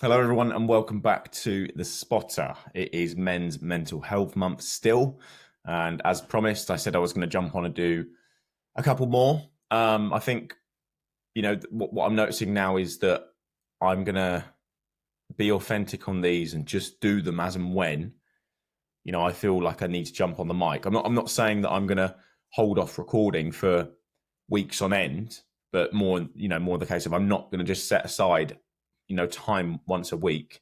Hello, everyone, and welcome back to The Spotter. It is Men's Mental Health Month still. And as promised, I said I was going to jump on and do a couple more. I think, what I'm noticing now is that I'm going to be authentic on these and just do them as and when, I feel like I need to jump on the mic. I'm not saying that I'm going to hold off recording for weeks on end, but more the case of I'm not going to just set aside, time once a week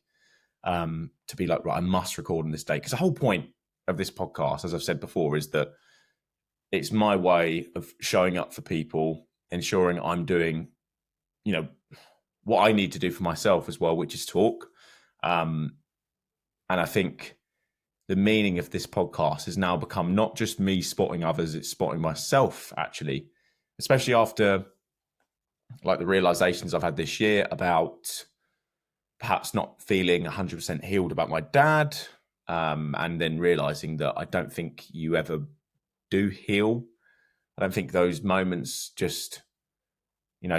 to be like, right, I must record on this day. Because the whole point of this podcast, as I've said before, is that it's my way of showing up for people, ensuring I'm doing, what I need to do for myself as well, which is talk. And I think the meaning of this podcast has now become not just me spotting others, it's spotting myself, actually, especially after like the realizations I've had this year about perhaps not feeling 100% healed about my dad, and then realizing that I don't think you ever do heal. I don't think those moments just,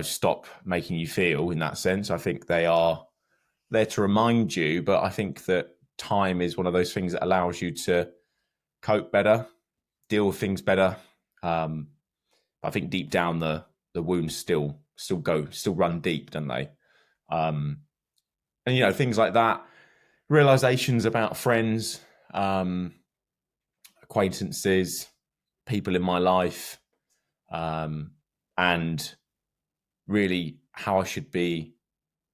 stop making you feel in that sense. I think they are there to remind you, but I think that time is one of those things that allows you to cope better, deal with things better. I think deep down the wounds still run deep, don't they? And things like that, realizations about friends, acquaintances, people in my life, and really how I should be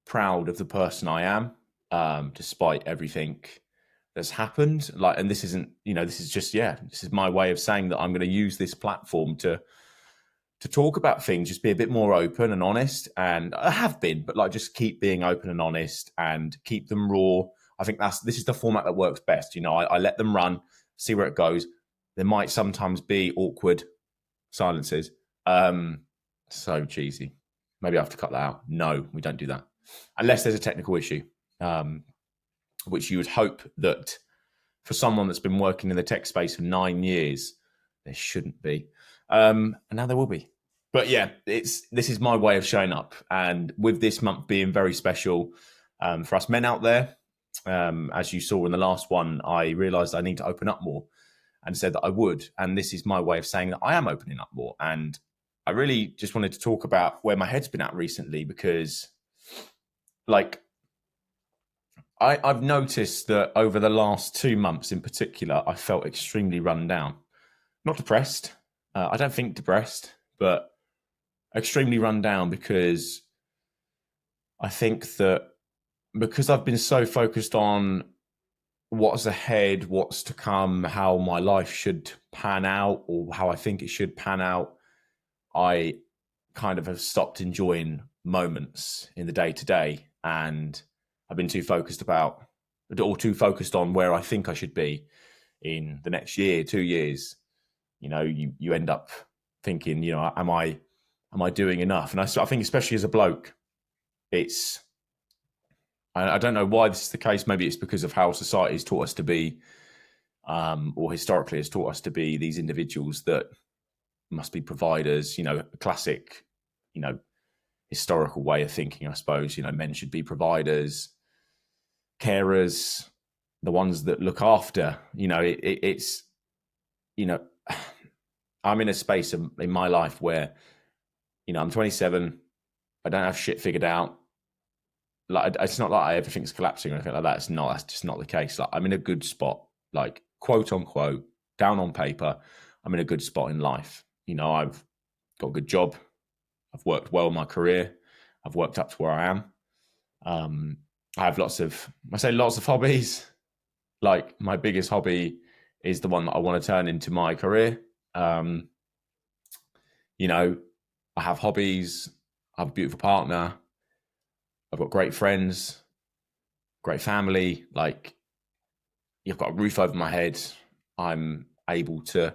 proud of the person I am, despite everything that's happened. And this isn't, this is just, this is my way of saying that I'm going to use this platform to talk about things, just be a bit more open and honest. And I have been, but just keep being open and honest and keep them raw. I think this is the format that works best. I let them run, see where it goes. There might sometimes be awkward silences. So cheesy. Maybe I have to cut that out. No, we don't do that. Unless there's a technical issue, which you would hope that for someone that's been working in the tech space for 9 years, there shouldn't be. And now there will be. But yeah, this is my way of showing up. And with this month being very special for us men out there, as you saw in the last one, I realized I need to open up more and said that I would. And this is my way of saying that I am opening up more. And I really just wanted to talk about where my head's been at recently, because I've noticed that over the last 2 months in particular, I felt extremely run down. Not depressed. I don't think depressed, but extremely run down, because I think that because I've been so focused on what's ahead, what's to come, how my life should pan out, or how I think it should pan out, I kind of have stopped enjoying moments in the day to day, and I've been too focused on where I think I should be in the next year, 2 years. You end up thinking, am I doing enough? And I think, especially as a bloke, I don't know why this is the case. Maybe it's because of how society has taught us to be, or historically has taught us to be, these individuals that must be providers. A classic, historical way of thinking, I suppose. Men should be providers, carers, the ones that look after. It's I'm in a space in my life where, I'm 27. I don't have shit figured out. It's not like everything's collapsing or anything like that. That's just not the case. I'm in a good spot, quote unquote, down on paper, I'm in a good spot in life. I've got a good job. I've worked well in my career. I've worked up to where I am. I have lots of hobbies. My biggest hobby is the one that I want to turn into my career. I have hobbies. I have a beautiful partner. I've got great friends, great family. You've got a roof over my head. I'm able to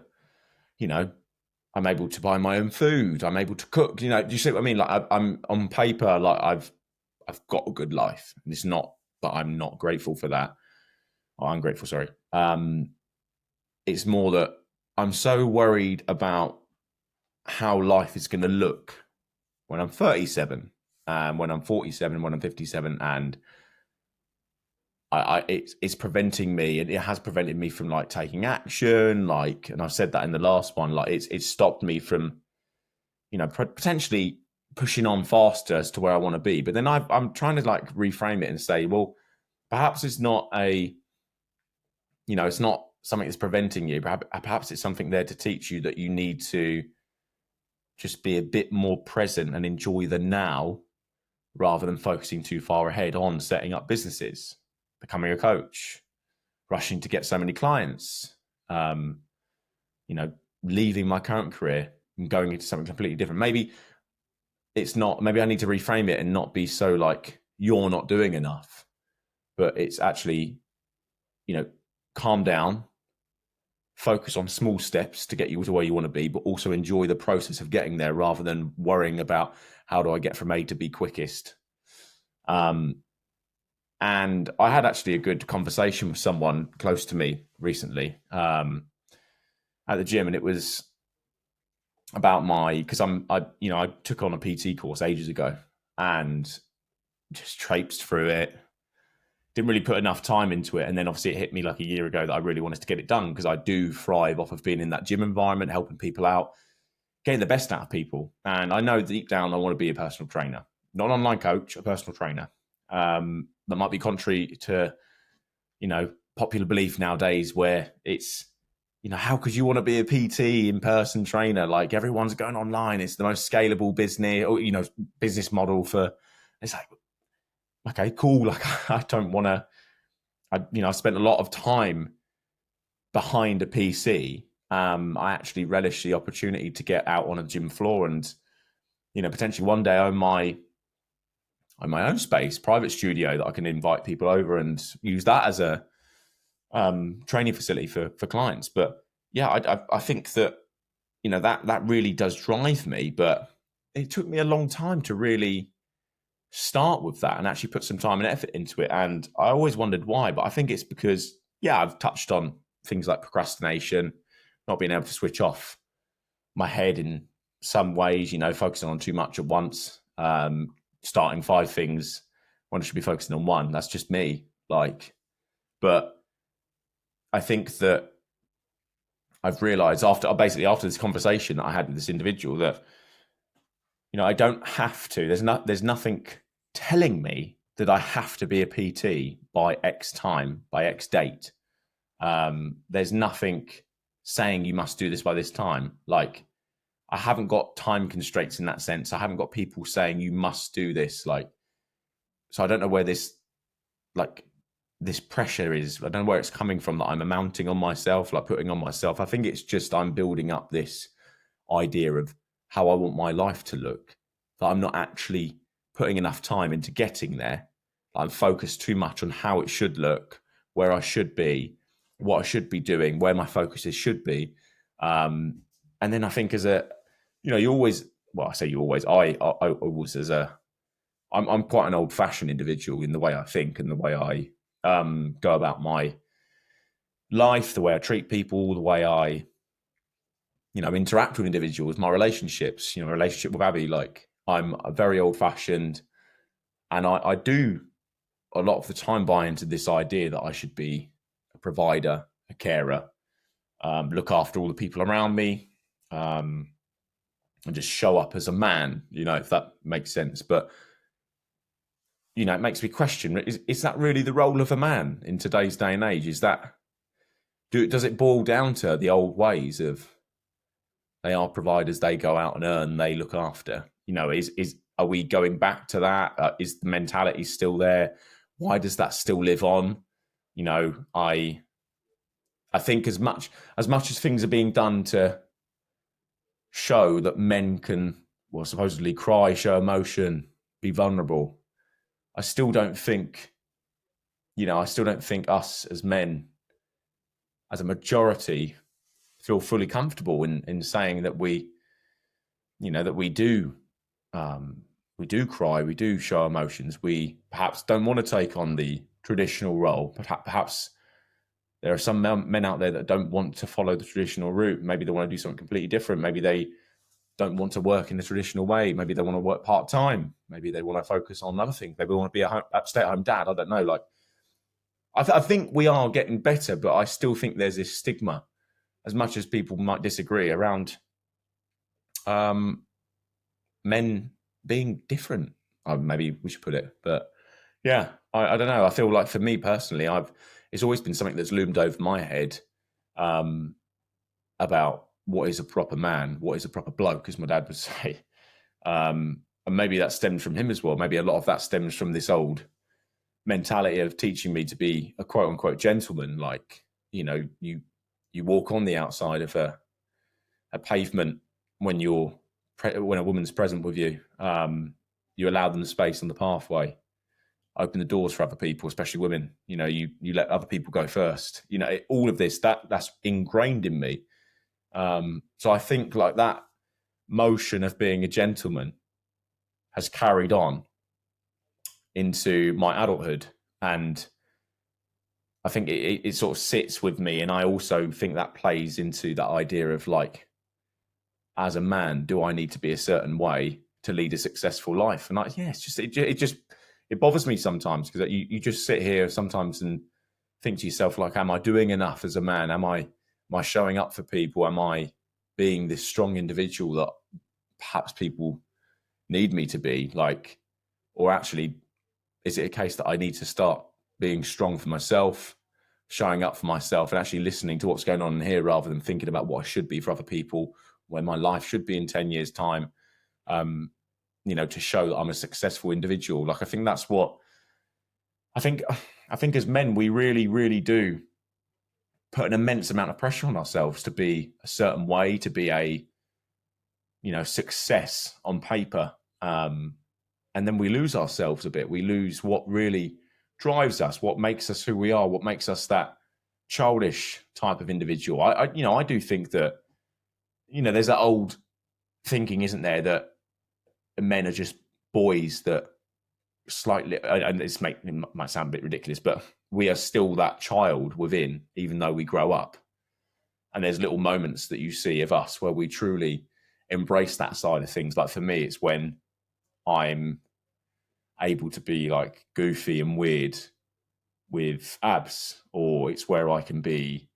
buy my own food. I'm able to cook. Do you see what I mean? I'm on paper, I've got a good life. And it's not that I'm not grateful for that. Oh, I'm grateful, sorry. It's more that I'm so worried about how life is going to look when I'm 37, when I'm 47, when I'm 57, and it's preventing me, and it has prevented me from like taking action. Like, and I said that in the last one, like it's stopped me from, potentially pushing on faster as to where I want to be. But then I'm trying to like reframe it and say, well, perhaps it's not it's not something that's preventing you. Perhaps it's something there to teach you that you need to just be a bit more present and enjoy the now, rather than focusing too far ahead on setting up businesses, becoming a coach, rushing to get so many clients, leaving my current career and going into something completely different. Maybe I need to reframe it and not be so like, you're not doing enough, but it's actually, calm down, focus on small steps to get you to where you want to be, but also enjoy the process of getting there rather than worrying about how do I get from A to B quickest. And I had actually a good conversation with someone close to me recently at the gym, and it was about because I took on a PT course ages ago and just traipsed through it. Didn't really put enough time into it. And then obviously it hit me like a year ago that I really wanted to get it done, because I do thrive off of being in that gym environment, helping people out, getting the best out of people. And I know deep down I want to be a personal trainer, not an online coach, a personal trainer. That might be contrary to, popular belief nowadays, where it's, how could you want to be a PT in-person trainer? Like, everyone's going online. It's the most scalable business, or, business model for, it's like, okay, cool. Like, I don't want to, I spent a lot of time behind a PC. I actually relish the opportunity to get out on a gym floor and, potentially one day own my own space, private studio that I can invite people over and use that as a training facility for clients. But yeah, I think that, that really does drive me, but it took me a long time to really start with that and actually put some time and effort into it. And I always wondered why, but I think it's because, I've touched on things like procrastination, not being able to switch off my head in some ways, focusing on too much at once, starting 5 things when I should be focusing on one. That's just me. But I think that I've realized after this conversation that I had with this individual that, I don't have to, there's nothing telling me that I have to be a PT by X time, by X date. There's nothing saying you must do this by this time. Like, I haven't got time constraints in that sense. I haven't got people saying you must do this. So I don't know where this pressure is. I don't know where it's coming from that I'm mounting on myself, putting on myself. I think it's just I'm building up this idea of how I want my life to look, that I'm not actually putting enough time into getting there. I'm focused too much on how it should look, where I should be, what I should be doing, where my focuses should be. And then I think you always, well, I say you always, I was I'm quite an old fashioned individual in the way I think and the way I go about my life, the way I treat people, the way I, interact with individuals, my relationships, relationship with Abby. I'm very old fashioned, and I do a lot of the time buy into this idea that I should be a provider, a carer, look after all the people around me, and just show up as a man, if that makes sense. But, it makes me question, is that really the role of a man in today's day and age? Does it boil down to the old ways of, they are providers, they go out and earn, they look after? Are we going back to that? Is the mentality still there? Why does that still live on? I think as much as things are being done to show that men can, supposedly cry, show emotion, be vulnerable, I still don't think us as men, as a majority, feel fully comfortable in saying that we do cry, we do show emotions. We perhaps don't want to take on the traditional role. Perhaps there are some men out there that don't want to follow the traditional route. Maybe they want to do something completely different. Maybe they don't want to work in the traditional way. Maybe they want to work part-time. Maybe they want to focus on other things. Maybe they want to be a stay-at-home dad. I don't know. I think we are getting better, but I still think there's this stigma, as much as people might disagree, around men being different. Maybe we should put it, but yeah, I don't know. I feel like for me personally, it's always been something that's loomed over my head about what is a proper man, what is a proper bloke, as my dad would say. And maybe that stemmed from him as well. Maybe a lot of that stems from this old mentality of teaching me to be a quote unquote gentleman. Like, you walk on the outside of a pavement when a woman's present with you. You allow them the space on the pathway, open the doors for other people, especially women. You let other people go first. All of this, that's ingrained in me. So I think like that motion of being a gentleman has carried on into my adulthood, and I think it sort of sits with me. And I also think that plays into that idea of like, as a man, do I need to be a certain way to lead a successful life? And it bothers me sometimes, because you just sit here sometimes and think to yourself, like, am I doing enough as a man? Am I showing up for people? Am I being this strong individual that perhaps people need me to be? Like, or actually, is it a case that I need to start being strong for myself, showing up for myself, and actually listening to what's going on here, rather than thinking about what I should be for other people, where my life should be in 10 years' time, to show that I'm a successful individual? Like, I think that's what I think as men, we really, really do put an immense amount of pressure on ourselves to be a certain way, to be a, success on paper. And then we lose ourselves a bit. We lose what really drives us, what makes us who we are, what makes us that childish type of individual. I do think that, there's that old thinking, isn't there, that men are just boys that slightly, and it might sound a bit ridiculous, but we are still that child within, even though we grow up. And there's little moments that you see of us where we truly embrace that side of things. Like for me, it's when I'm able to be like goofy and weird with abs, or it's where I can be,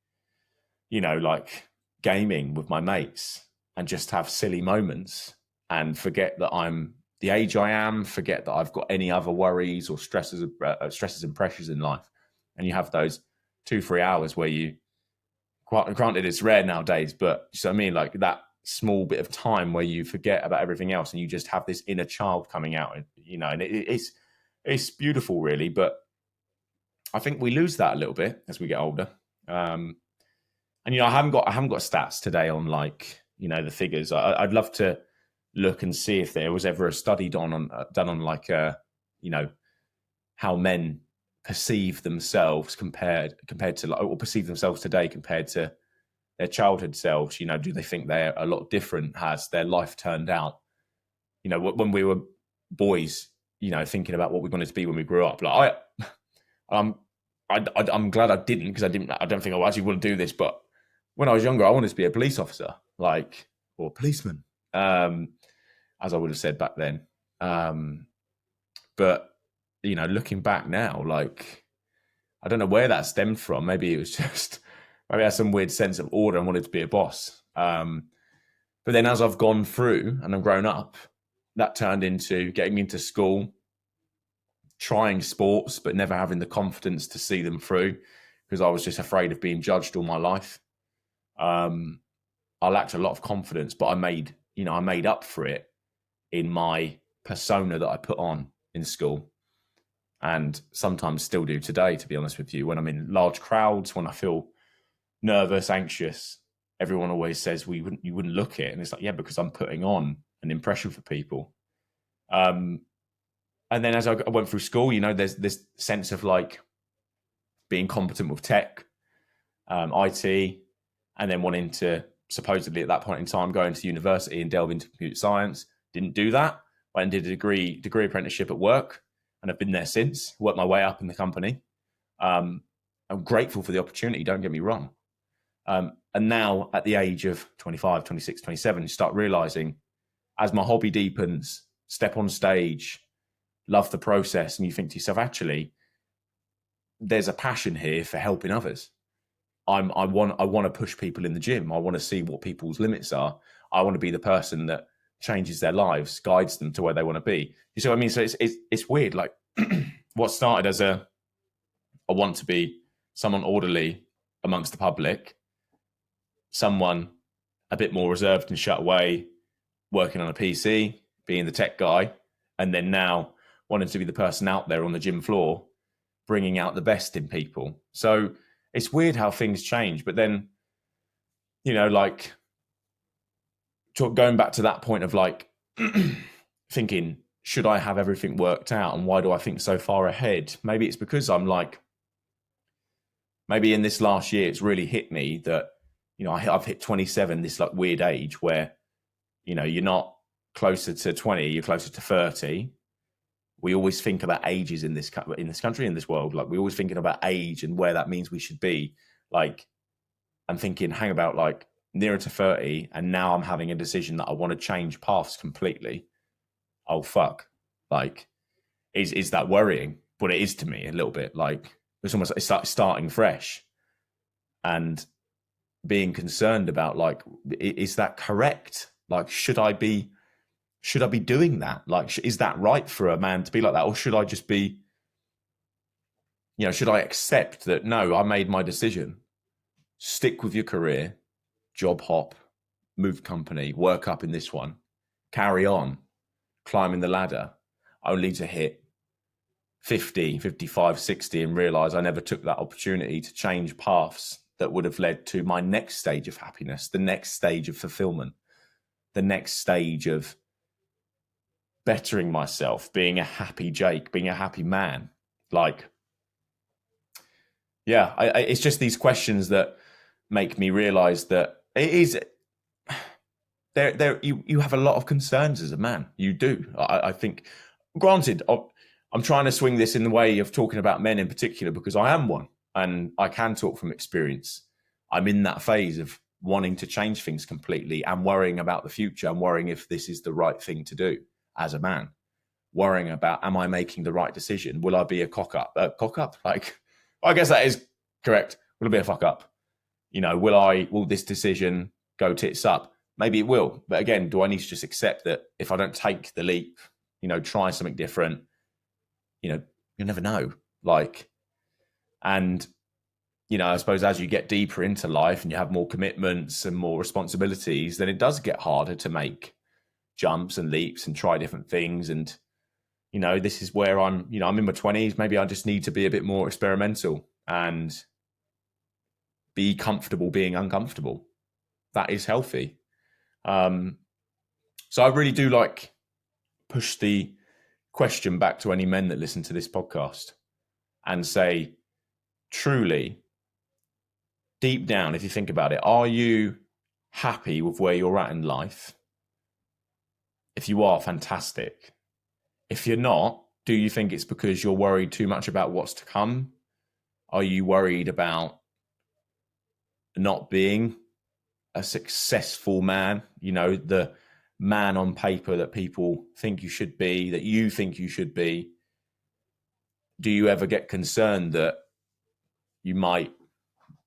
like gaming with my mates and just have silly moments and forget that I'm the age I am, forget that I've got any other worries or stresses and pressures in life. And you have those 2-3 hours where you, granted it's rare nowadays, but you know what I mean? Like that small bit of time where you forget about everything else and you just have this inner child coming out, and it's beautiful, really. But I think we lose that a little bit as we get older. And I haven't got stats today on like, the figures. I'd love to look and see if there was ever a study done on like how men perceive themselves compared to like, or perceive themselves today compared to their childhood selves. Do they think they're a lot different? Has their life turned out? When we were boys, thinking about what we wanted to be when we grew up. Like I'm glad I didn't, because I don't think I actually want to do this. But when I was younger, I wanted to be a police officer, or a policeman, as I would have said back then. But looking back now, like, I don't know where that stemmed from. Maybe it was just, maybe I had some weird sense of order and wanted to be a boss. But then as I've gone through and I've grown up, that turned into getting into school, trying sports, but never having the confidence to see them through because I was just afraid of being judged all my life. I lacked a lot of confidence, but I made up for it in my persona that I put on in school, and sometimes still do today, to be honest with you. When I'm in large crowds, when I feel nervous, anxious, everyone always says you wouldn't look it. And it's like, yeah, because I'm putting on an impression for people. And then as I went through school, there's this sense of like being competent with tech, IT, and then wanting to supposedly at that point in time go into university and delve into computer science. Didn't do that. Went and did a degree apprenticeship at work, and I've been there since, worked my way up in the company. I'm grateful for the opportunity, don't get me wrong. And now at the age of 25, 26, 27, you start realizing as my hobby deepens, step on stage, love the process, and you think to yourself, actually, there's a passion here for helping others. I want to push people in the gym. I want to see what people's limits are. I want to be the person that changes their lives, guides them to where they want to be. You see what I mean? So it's weird. Like what started as I want to be someone orderly amongst the public, someone a bit more reserved and shut away, working on a PC, being the tech guy, and then now wanting to be the person out there on the gym floor, bringing out the best in people. So it's weird how things change. But then, you know, like going back to that point of like thinking, should I have everything worked out? And why do I think so far ahead? Maybe it's because I'm like, maybe in this last year, it's really hit me that, you know, I've hit 27, this like weird age where, you know, you're not closer to 20, you're closer to 30. We always think about ages in this country, in this world. Like we're always thinking about age and where that means we should be. Like I'm thinking, hang about like nearer to 30, and now I'm having a decision that I want to change paths completely. Oh fuck! Like, is that worrying? But it is to me a little bit. Like it's almost it's like starting fresh, and being concerned about like, is that correct? Like, should I be doing that? Like, is that right for a man to be like that? Or should I just be, you know, should I accept that, no, I made my decision. Stick with your career, job hop, move company, work up in this one, carry on, climbing the ladder, only to hit 50, 55, 60 and realize I never took that opportunity to change paths that would have led to my next stage of happiness, the next stage of fulfillment, the next stage of bettering myself, being a happy Jake, being a happy man. Like, yeah, it's just these questions that make me realize that it is you have a lot of concerns as a man. You do. I think, granted, I'm trying to swing this in the way of talking about men in particular because I am one and I can talk from experience. I'm in that phase of wanting to change things completely and worrying about the future. I'm worrying if this is the right thing to do as a man, worrying about, am I making the right decision? Will I be a cock up? Like, I guess that is correct. Will it be a fuck up? You know, will this decision go tits up? Maybe it will. But again, do I need to just accept that if I don't take the leap, you know, try something different, you know, you'll never know. Like, and, you know, I suppose as you get deeper into life and you have more commitments and more responsibilities, then it does get harder to make jumps and leaps and try different things. And, you know, this is where I'm in my 20s. Maybe I just need to be a bit more experimental and be comfortable being uncomfortable. That is healthy. So I really do like push the question back to any men that listen to this podcast and say, truly, deep down, if you think about it, are you happy with where you're at in life? If you are, fantastic. If you're not, do you think it's because you're worried too much about what's to come? Are you worried about not being a successful man? You know, the man on paper that people think you should be, that you think you should be. Do you ever get concerned that you might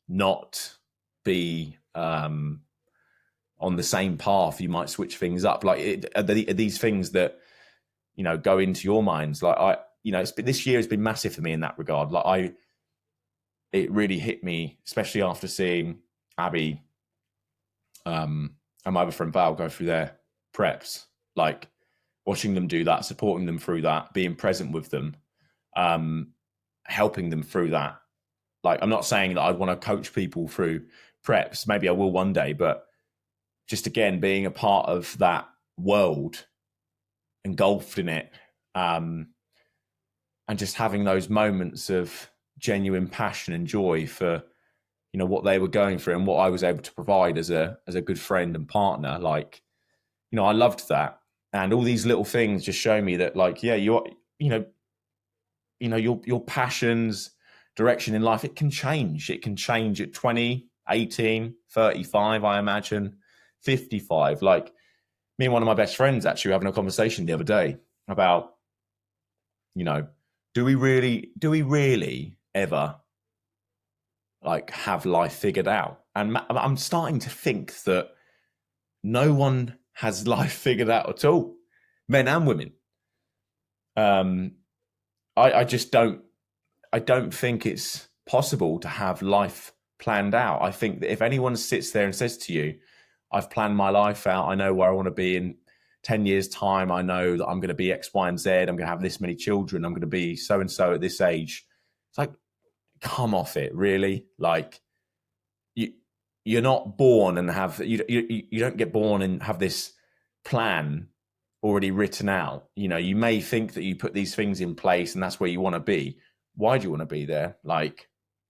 not be on the same path? You might switch things up. Like, are these things that, you know, go into your minds? Like, this year has been massive for me in that regard. Like, it really hit me, especially after seeing Abby and my other friend Val go through their preps, like watching them do that, supporting them through that, being present with them, helping them through that. Like, I'm not saying that I want to coach people through preps. Maybe I will one day, but just, again, being a part of that world, engulfed in it, and just having those moments of genuine passion and joy for, you know, what they were going through and what I was able to provide as a good friend and partner. Like, you know, I loved that. And all these little things just show me that, like, yeah, your passions, direction in life, it can change. It can change at 20, 18, 35, I imagine, 55. Like, me and one of my best friends actually were having a conversation the other day about, you know, do we really ever like have life figured out. And I'm starting to think that no one has life figured out at all, men and women. I just don't think it's possible to have life planned out. I think that if anyone sits there and says to you, I've planned my life out, I know where I want to be in 10 years time, I know that I'm going to be X, Y, and Z, I'm going to have this many children, I'm going to be so-and-so at this age. It's like, come off it, really. Like, you're not born and have, you don't get born and have this plan already written out. You know, you may think that you put these things in place and that's where you want to be. Why do you want to be there? Like,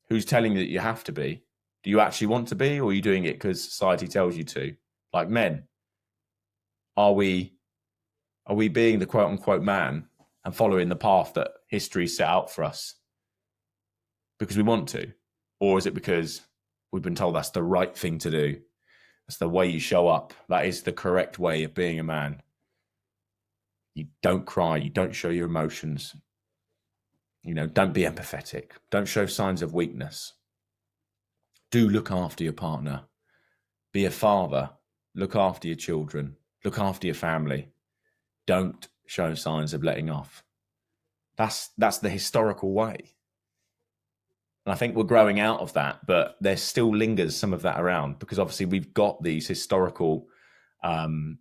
who's telling you that you have to be? Do you actually want to be, or are you doing it because society tells you to? Like, men, are we being the quote unquote man and following the path that history set out for us because we want to? Or is it because we've been told that's the right thing to do? That's the way you show up. That is the correct way of being a man. You don't cry. You don't show your emotions. You know, don't be empathetic. Don't show signs of weakness. Do look after your partner. Be a father. Look after your children. Look after your family. Don't show signs of letting off. That's the historical way. And I think we're growing out of that, but there still lingers some of that around because obviously we've got these historical, the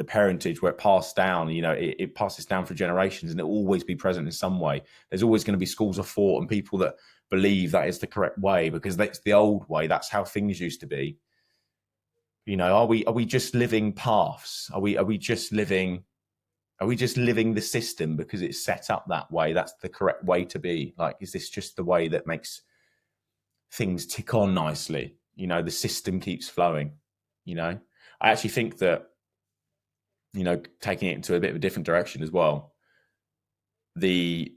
parentage where it passed down, it passes down for generations and it'll always be present in some way. There's always going to be schools of thought and people that believe that is the correct way because that's the old way. That's how things used to be. You know, are we just living paths? Are we just living the system because it's set up that way? That's the correct way to be. Like, is this just the way that makes things tick on nicely? You know, the system keeps flowing. You know, I actually think that, you know, taking it into a bit of a different direction as well, the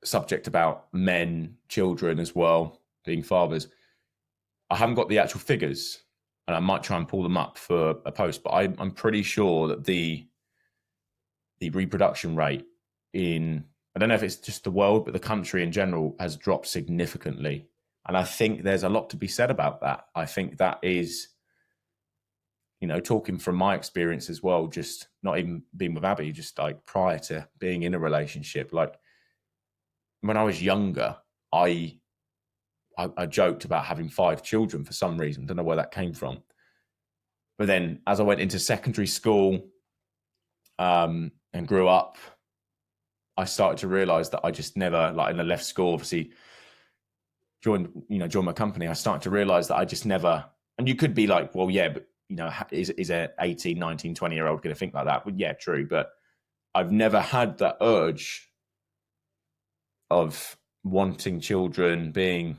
subject about men, children as well, being fathers, I haven't got the actual figures and I might try and pull them up for a post, but I'm pretty sure that the reproduction rate in, I don't know if it's just the world, but the country in general has dropped significantly. And I think there's a lot to be said about that. I think that is, you know, talking from my experience as well, just not even being with Abby, just like prior to being in a relationship. Like when I was younger, I joked about having 5 children for some reason. Don't know where that came from. But then as I went into secondary school and grew up, I started to realize that I just never, like, and I left school, obviously joined my company. I started to realize that I just never, and you could be like, well, yeah, but you know, is a 18, 19, 20-year-old going to think like that? Well, yeah, true. But I've never had that urge of wanting children, being,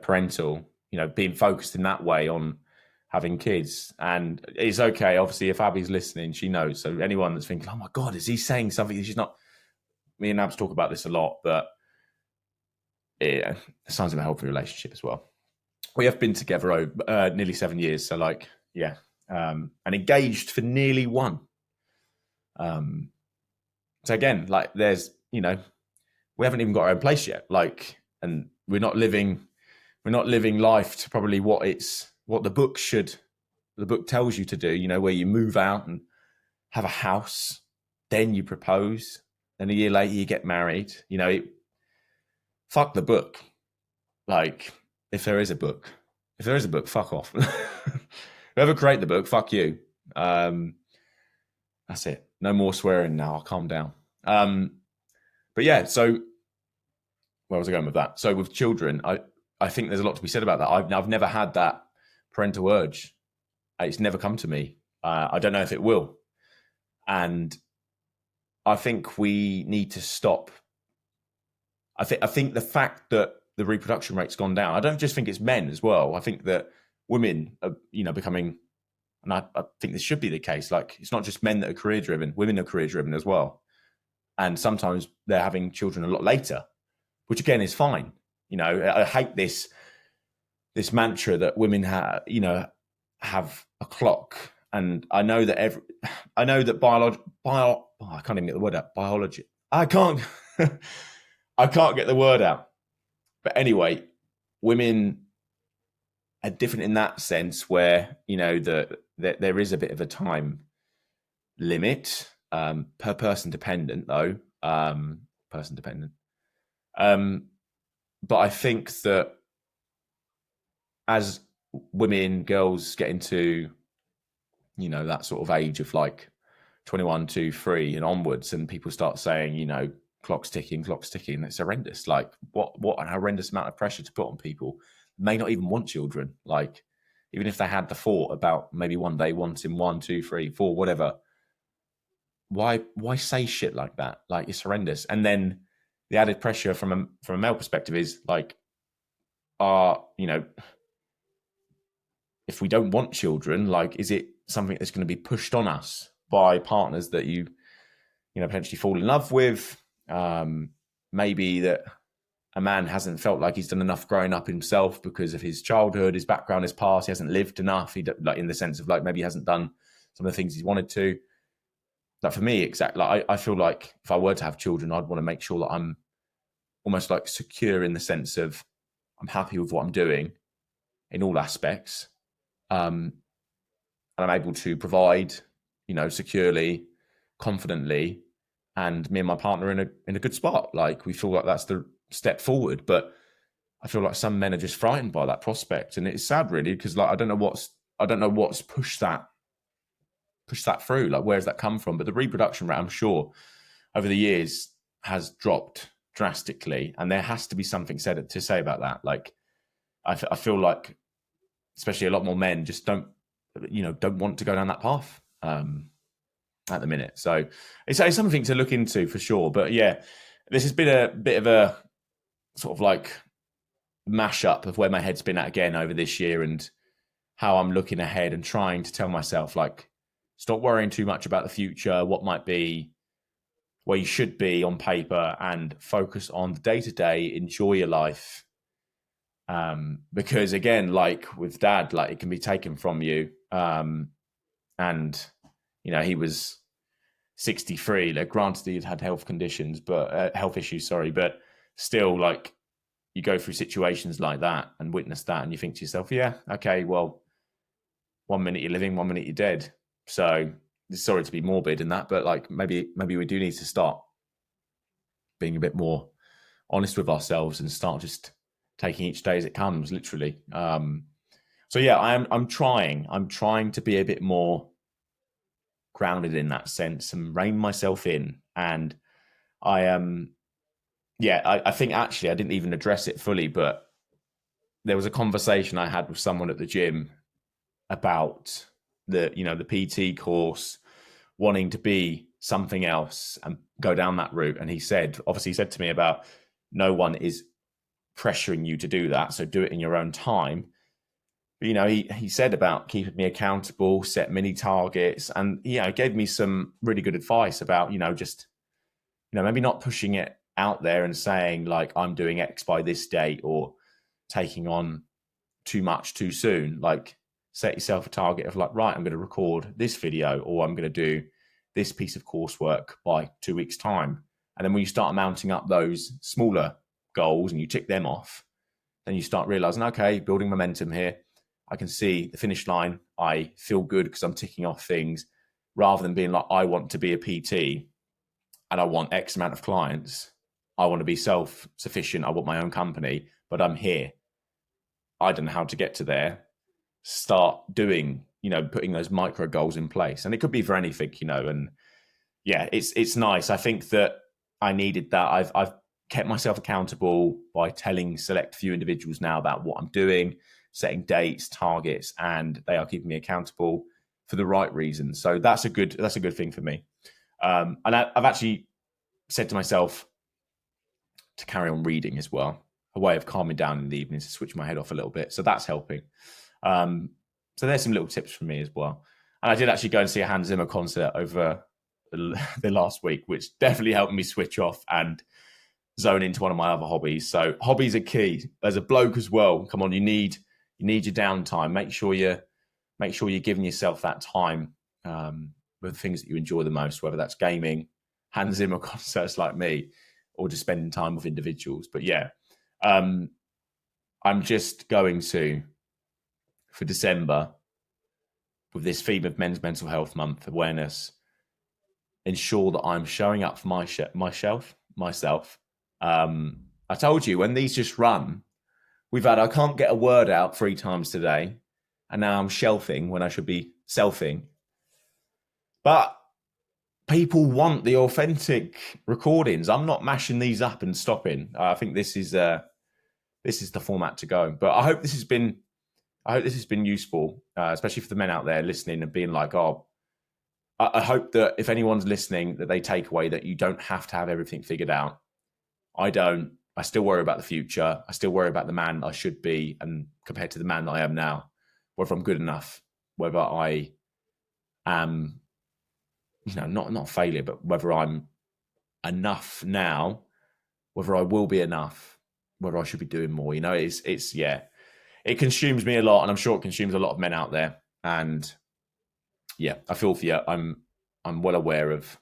parental, being focused in that way on having kids. And it's okay, obviously, if Abby's listening, she knows. So anyone that's thinking, oh my God, is he saying something? She's not. Me and Abs talk about this a lot, but yeah, it sounds like a healthy relationship as well. We have been together over nearly 7 years. So and engaged for nearly 1. So again, like there's, we haven't even got our own place yet. Like, and we're not living life to probably what the book tells you to do, where you move out and have a house, then you propose, then a year later you get married. Fuck the book. Like, if there is a book, fuck off. Whoever created the book, fuck you. That's it. No more swearing now. I'll calm down. But yeah, so where was I going with that? So with children, I think there's a lot to be said about that. I've never had that parental urge. It's never come to me. I don't know if it will. And I think we need to stop. I think the fact that the reproduction rate's gone down, I don't just think it's men as well. I think that women are, becoming, and I think this should be the case. Like, it's not just men that are career driven, women are career driven as well. And sometimes they're having children a lot later, which again is fine. I hate this mantra that women have a clock. And I know that I can't even get the word out. Biology. I can't. I can't get the word out. But anyway, women are different in that sense, where there is a bit of a time limit, per person dependent though, person dependent. But I think that as women, girls get into, that sort of age of like 21, 2, 3 and onwards, and people start saying, clock's ticking, it's horrendous. Like what an horrendous amount of pressure to put on people. May not even want children. Like, even if they had the thought about maybe one day wanting 1, 2, 3, 4, whatever, why say shit like that? Like, it's horrendous. And then the added pressure from a male perspective is like, if we don't want children, like, is it something that's going to be pushed on us by partners that you potentially fall in love with? Maybe that a man hasn't felt like he's done enough growing up himself because of his childhood, his background, his past. He hasn't lived enough. Like, in the sense of like, maybe he hasn't done some of the things he wanted to. Like, for me, exactly. Like, I feel like if I were to have children, I'd want to make sure that I'm almost like secure in the sense of I'm happy with what I'm doing in all aspects. And I'm able to provide, securely, confidently, and me and my partner in a good spot. Like, we feel like that's the step forward. But I feel like some men are just frightened by that prospect, and it's sad, really, because like I don't know what's pushed that through. Like, where's that come from? But the reproduction rate, I'm sure, over the years has dropped drastically, and there has to be something said to say about that. Like, I feel like, especially a lot more men just don't want to go down that path at the minute. So it's something to look into for sure. But yeah, this has been a bit of a sort of like mashup of where my head's been at again over this year, and how I'm looking ahead and trying to tell myself, like, stop worrying too much about the future, what might be, where you should be on paper, and focus on the day-to-day, enjoy your life. Because again, like with Dad, like, it can be taken from you. And he was 63. Like, granted, he had health conditions, but health issues, sorry, but still, like, you go through situations like that and witness that, and you think to yourself, yeah, okay, well, 1 minute you're living, 1 minute you're dead. So, sorry to be morbid in that, but like, maybe we do need to start being a bit more honest with ourselves and start just taking each day as it comes, literally. So yeah, I'm trying to be a bit more grounded in that sense and rein myself in. And I think actually I didn't even address it fully, but there was a conversation I had with someone at the gym about the PT course, wanting to be something else and go down that route. And he said to me about, no one is pressuring you to do that, so do it in your own time. But, he said about keeping me accountable, set mini targets, and gave me some really good advice about just maybe not pushing it out there and saying like, I'm doing X by this date, or taking on too much too soon. Like, set yourself a target of like, right, I'm going to record this video, or I'm going to do this piece of coursework by 2 weeks time. And then when you start mounting up those smaller goals and you tick them off, then you start realizing, okay, building momentum here. I can see the finish line. I feel good because I'm ticking off things, rather than being like, I want to be a PT and I want X amount of clients. I want to be self-sufficient. I want my own company, but I'm here. I don't know how to get to there. Start doing, putting those micro goals in place. And it could be for anything, and yeah, it's nice. I think that I needed that. I've kept myself accountable by telling select few individuals now about what I'm doing, setting dates, targets, and they are keeping me accountable for the right reasons. So that's a good thing for me. And I've actually said to myself to carry on reading as well, a way of calming down in the evenings, to switch my head off a little bit. So that's helping. So there's some little tips from me as well. And I did actually go and see a Hans Zimmer concert over the last week, which definitely helped me switch off and zone into one of my other hobbies. So hobbies are key. As a bloke as well, come on, you need your downtime. Make sure you're giving yourself that time with the things that you enjoy the most, whether that's gaming, Hans Zimmer concerts like me, or just spending time with individuals. But yeah, I'm just going to, for December, with this theme of Men's Mental Health Month awareness, ensure that I'm showing up for myself. I told you, when these just run, I can't get a word out 3 times today, and now I'm shelfing when I should be selfing. But people want the authentic recordings. I'm not mashing these up and stopping. I think this is the format to go. But I hope this has been useful, especially for the men out there listening and being like, oh, I hope that if anyone's listening, that they take away that you don't have to have everything figured out. I don't. I still worry about the future. I still worry about the man I should be, and compared to the man that I am now, whether I'm good enough, whether I am, not a failure, but whether I'm enough now, whether I will be enough, whether I should be doing more. It consumes me a lot, and I'm sure it consumes a lot of men out there. And yeah, I feel for you. I'm well aware of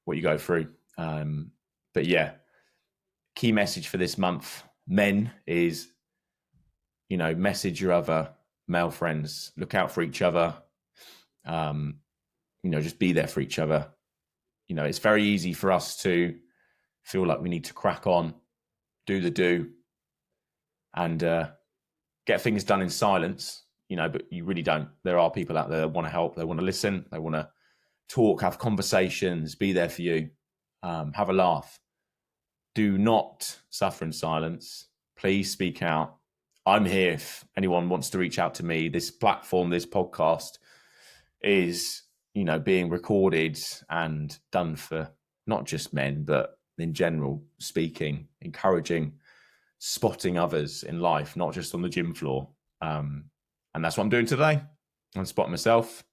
what you go through. But yeah, key message for this month, men, is, message your other male friends. Look out for each other. Just be there for each other. It's very easy for us to feel like we need to crack on, do, and get things done in silence, but you really don't. There are people out there that want to help. They want to listen. They want to talk, have conversations, be there for you, have a laugh. Do not suffer in silence. Please speak out. I'm here if anyone wants to reach out to me. This platform, this podcast is, being recorded and done for not just men, but in general, speaking, encouraging, spotting others in life, not just on the gym floor. And that's what I'm doing today. I'm spotting myself,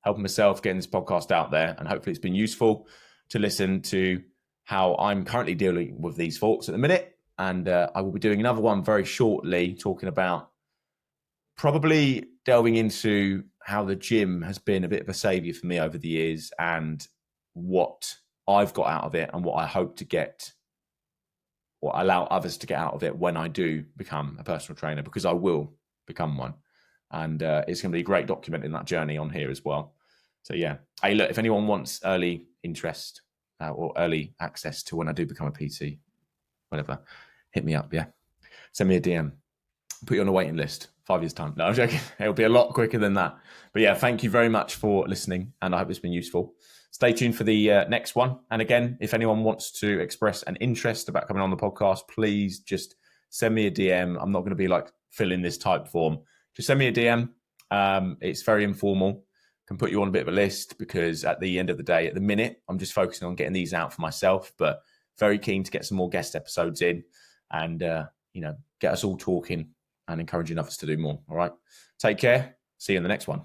helping myself, getting this podcast out there. And hopefully it's been useful to listen to how I'm currently dealing with these thoughts at the minute. And I will be doing another one very shortly, talking about probably delving into how the gym has been a bit of a savior for me over the years, and what I've got out of it, and what I hope to get, or allow others to get out of it when I do become a personal trainer, because I will become one. And it's going to be great documenting that journey on here as well. So yeah, hey, look, if anyone wants early interest or early access to when I do become a PT, whatever, hit me up. Yeah, send me a DM, put you on a waiting list. 5 years time. No, I'm joking. It'll be a lot quicker than that. But yeah, thank you very much for listening, and I hope it's been useful. Stay tuned for the next one. And again, if anyone wants to express an interest about coming on the podcast, please just send me a DM. I'm not going to be like filling this type form. Just send me a DM. It's very informal. Can put you on a bit of a list, because at the end of the day, at the minute, I'm just focusing on getting these out for myself, but very keen to get some more guest episodes in and, get us all talking and encouraging others to do more. All right. Take care. See you in the next one.